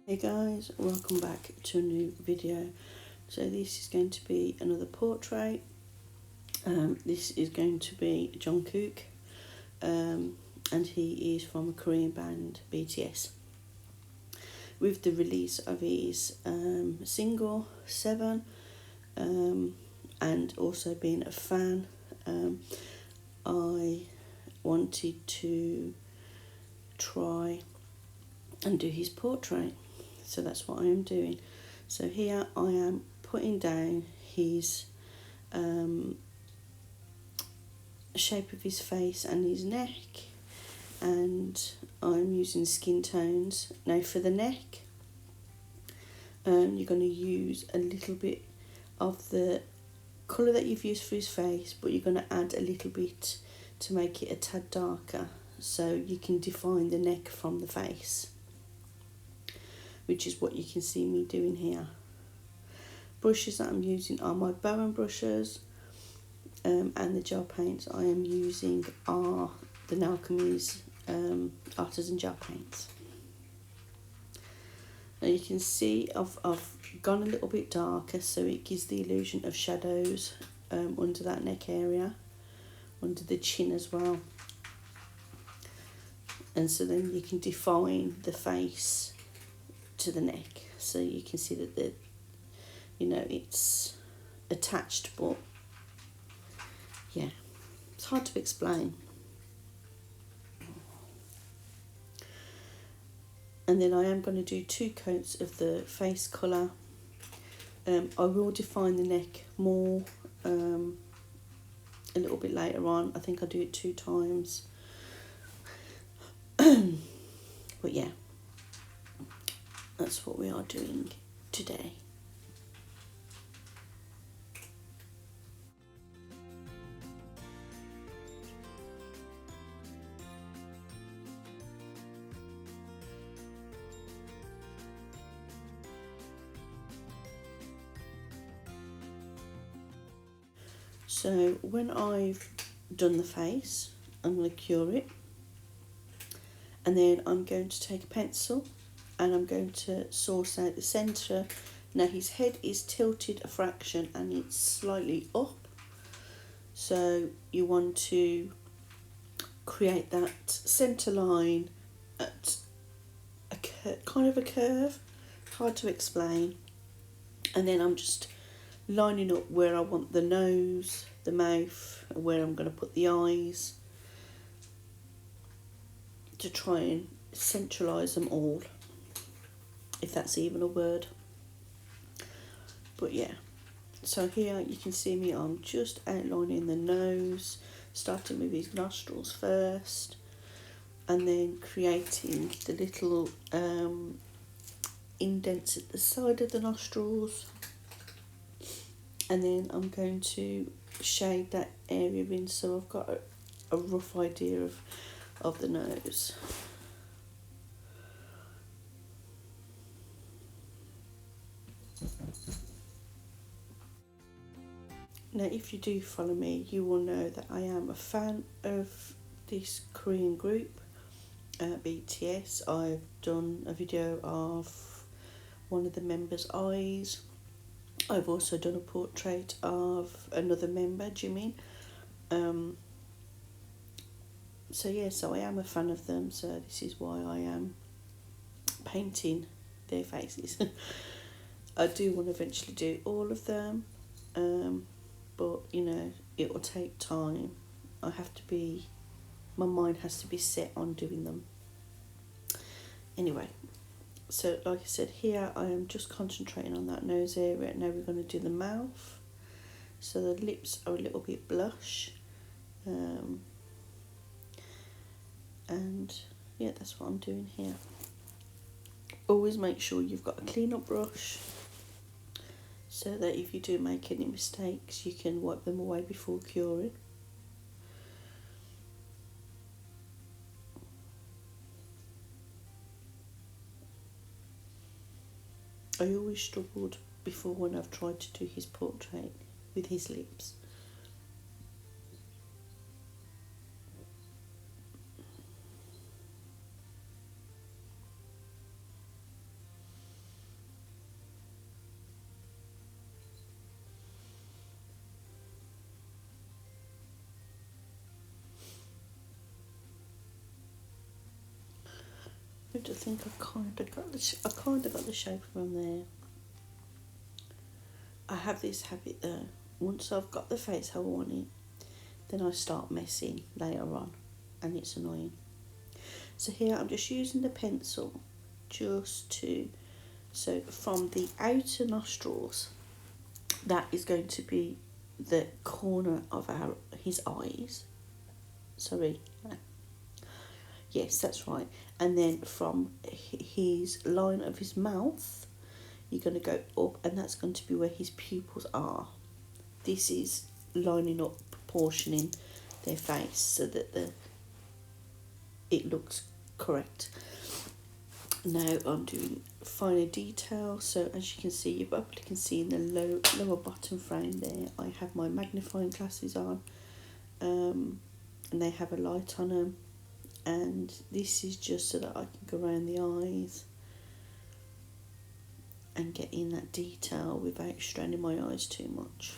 Hey guys, welcome back to a new video. So this is going to be another portrait. This is going to be Jungkook, and he is from a Korean band BTS. With the release of his single 7, and also being a fan, I wanted to try and do his portrait. So that's what I am doing. So here I am putting down his shape of his face and his neck, and I'm using skin tones. Now for the neck, you're going to use a little bit of the colour that you've used for his face, but you're going to add a little bit to make it a tad darker, so you can define the neck from the face, which is what you can see me doing here. Brushes that I'm using are my Bqan brushes, and the gel paints I am using are the Nailchemy's Artisan gel paints. Now you can see I've gone a little bit darker, so it gives the illusion of shadows under that neck area, under the chin as well. And so then you can define the face to the neck, so you can see that it's attached, but yeah, it's hard to explain. And then I am going to do 2 coats of the face colour. I will define the neck more a little bit later on. I think I'll do it 2 times. But yeah, that's what we are doing today. So when I've done the face, I'm going to cure it, and then I'm going to take a pencil and I'm going to source out the centre. Now his head is tilted a fraction and it's slightly up, so you want to create that centre line at kind of a curve, hard to explain. And then I'm just lining up where I want the nose, the mouth, and where I'm going to put the eyes, to try and centralise them all, if that's even a word. But yeah, so here you can see me, I'm just outlining the nose, starting with his nostrils first, and then creating the little indents at the side of the nostrils, and then I'm going to shade that area in, so I've got a rough idea of the nose. Now if you do follow me, you will know that I am a fan of this Korean group, BTS. I've done a video of one of the members' eyes. I've also done a portrait of another member, Jimin. So yeah, so I am a fan of them, so this is why I am painting their faces. I do want to eventually do all of them, but it will take time. My mind has to be set on doing them. Anyway, so like I said, here I am just concentrating on that nose area. Now we're going to do the mouth. So the lips are a little bit blush. And yeah, that's what I'm doing here. Always make sure you've got a clean up brush, so that if you do make any mistakes, you can wipe them away before curing. I always struggled before when I've tried to do his portrait with his lips. think I kind of got the shape from there. I have this habit though. Once I've got the face how I want it, then I start messing later on, and it's annoying. So here I'm just using the pencil so from the outer nostrils, that is going to be the corner of his eyes. Sorry. Yes, that's right. And then from his line of his mouth, you're going to go up, and that's going to be where his pupils are. This is lining up, proportioning their face so that it looks correct. Now I'm doing finer detail. So as you can see, you probably can see in the lower bottom frame there, I have my magnifying glasses on, and they have a light on them. And this is just so that I can go around the eyes and get in that detail without straining my eyes too much.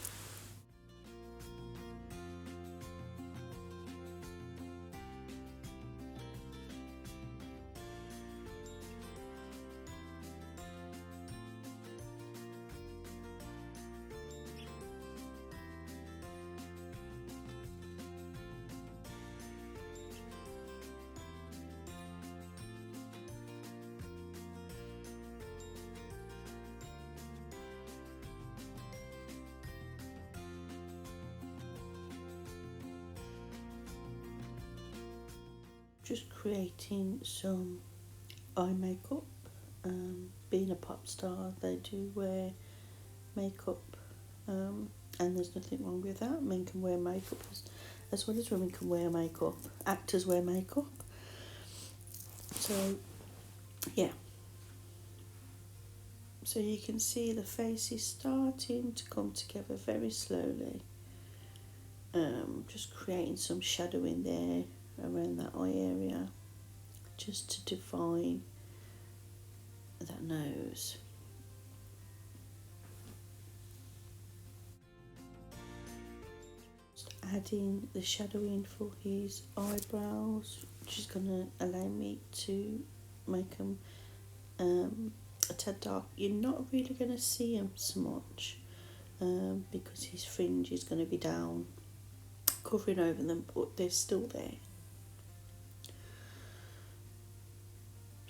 Just creating some eye makeup. Being a pop star, they do wear makeup, and there's nothing wrong with that. Men can wear makeup as well as women can wear makeup. Actors wear makeup. So yeah, so you can see the face is starting to come together very slowly. Just creating some shadowing there around that eye area, just to define that nose. Just adding the shadowing for his eyebrows, which is going to allow me to make them a tad dark. You're not really going to see him so much because his fringe is going to be down, covering over them, but they're still there.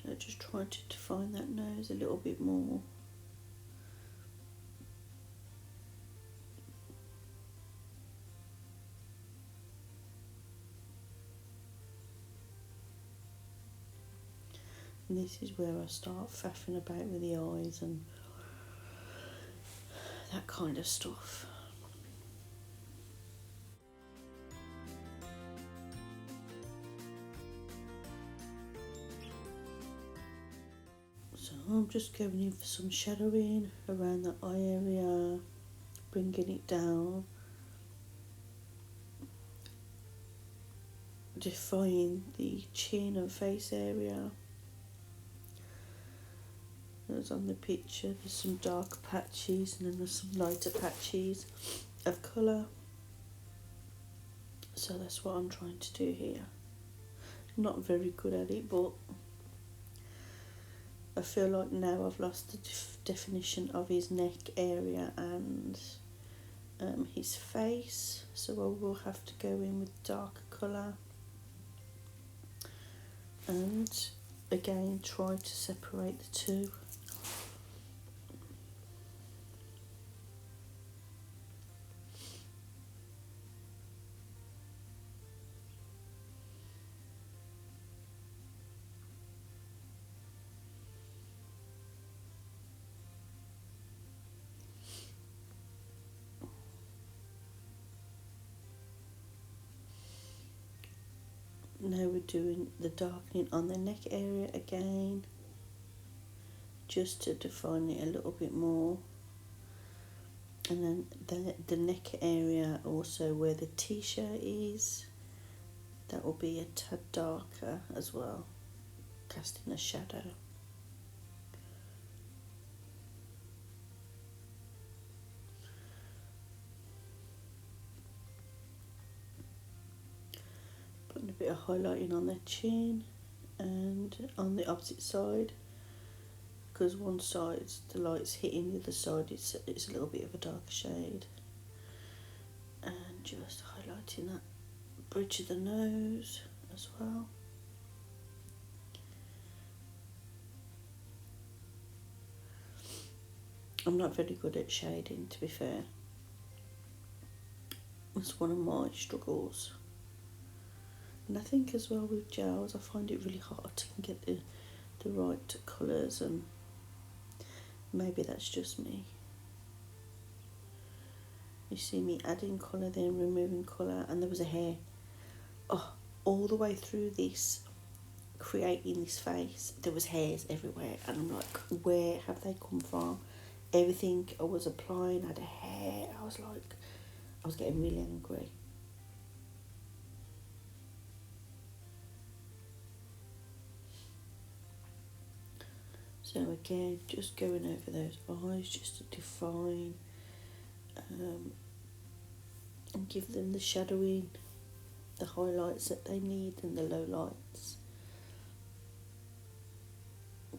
So just trying to define that nose a little bit more. And this is where I start faffing about with the eyes and that kind of stuff. So I'm just going in for some shadowing around the eye area, bringing it down, define the chin and face area. As on the picture, there's some dark patches and then there's some lighter patches of colour. So that's what I'm trying to do here. I'm not very good at it, but I feel like now I've lost the definition of his neck area and his face, so I will have to go in with darker colour and again try to separate the two. Now we're doing the darkening on the neck area again, just to define it a little bit more. And then the neck area also where the t-shirt is, that will be a tad darker as well, casting a shadow. Putting a bit of highlighting on their chin and on the opposite side, because one side the light's hitting, the other side it's a little bit of a darker shade, and just highlighting that bridge of the nose as well. I'm not very good at shading, to be fair. It's one of my struggles. And I think as well with gels, I find it really hard to get the right colours, and maybe that's just me. You see me adding colour, then removing colour, and there was a hair. Oh, all the way through this, creating this face, there was hairs everywhere, and I'm like, where have they come from? Everything I was applying had a hair. I was getting really angry. So again, just going over those eyes just to define and give them the shadowing, the highlights that they need, and the low lights.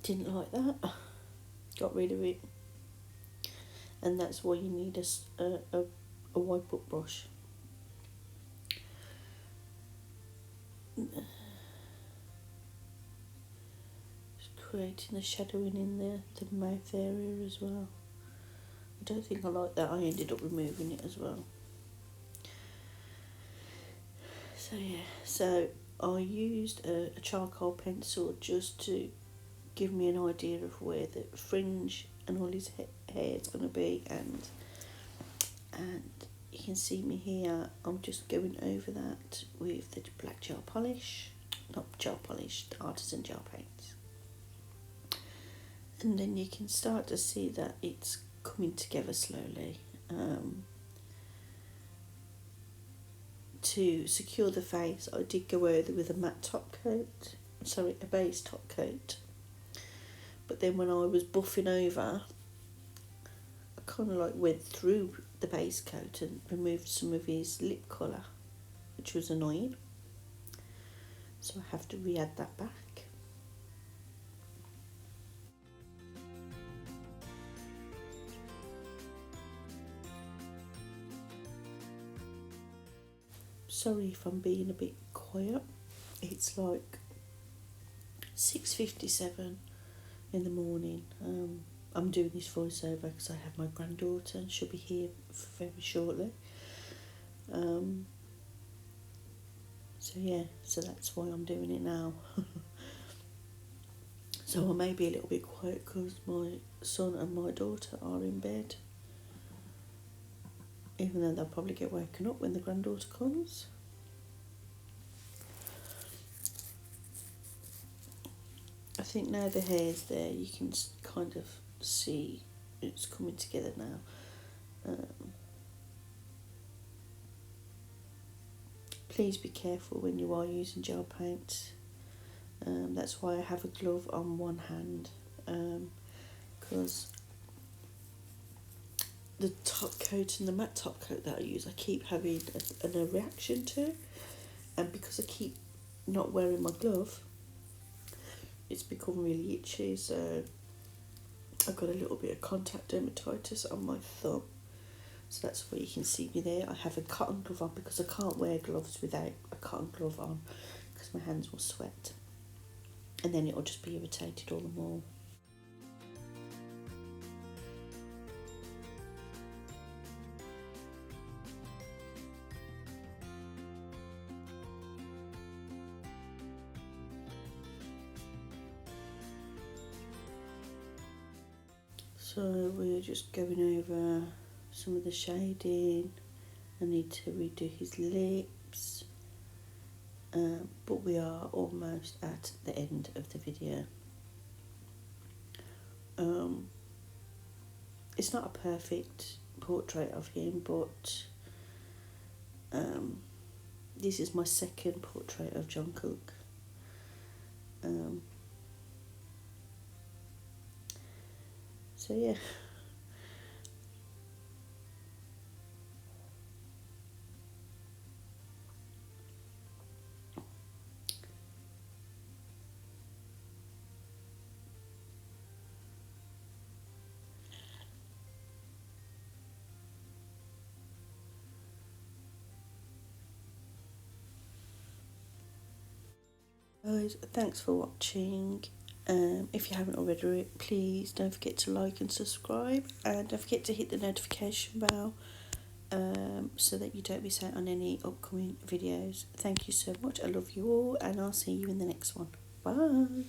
Didn't like that. Got rid of it. And that's why you need a white book brush. Just creating the shadowing in the mouth area as well. I don't think I like that. I ended up removing it as well. So yeah, so I used a charcoal pencil just to give me an idea of where the fringe and all his hair is going to be, and you can see me here. I'm just going over that with the black gel polish, not gel polish, the Artisan gel paint, and then you can start to see that it's coming together slowly. To secure the face, I did go over with a matte top coat, a base top coat. But then when I was buffing over, I kind of like went through the base coat and removed some of his lip colour, which was annoying. So I have to re-add that back. Sorry if I'm being a bit quiet. It's like 6:57 in the morning. I'm doing this voiceover because I have my granddaughter and she'll be here very shortly. So yeah, so that's why I'm doing it now. So I may be a little bit quiet because my son and my daughter are in bed, even though they'll probably get woken up when the granddaughter comes. I think now the hair's there, you can kind of see it's coming together now. Please be careful when you are using gel paint. That's why I have a glove on one hand, because the top coat and the matte top coat that I use, I keep having a reaction to, and because I keep not wearing my glove, it's become really itchy. So I've got a little bit of contact dermatitis on my thumb, so that's why you can see me there. I have a cotton glove on because I can't wear gloves without a cotton glove on, because my hands will sweat and then it'll just be irritated all the more. So we're just going over some of the shading. I need to redo his lips, but we are almost at the end of the video. It's not a perfect portrait of him, but this is my second portrait of Jungkook. So yeah. Guys, thanks for watching. If you haven't already, please don't forget to like and subscribe, and don't forget to hit the notification bell so that you don't miss out on any upcoming videos. Thank you so much. I love you all, and I'll see you in the next one. Bye.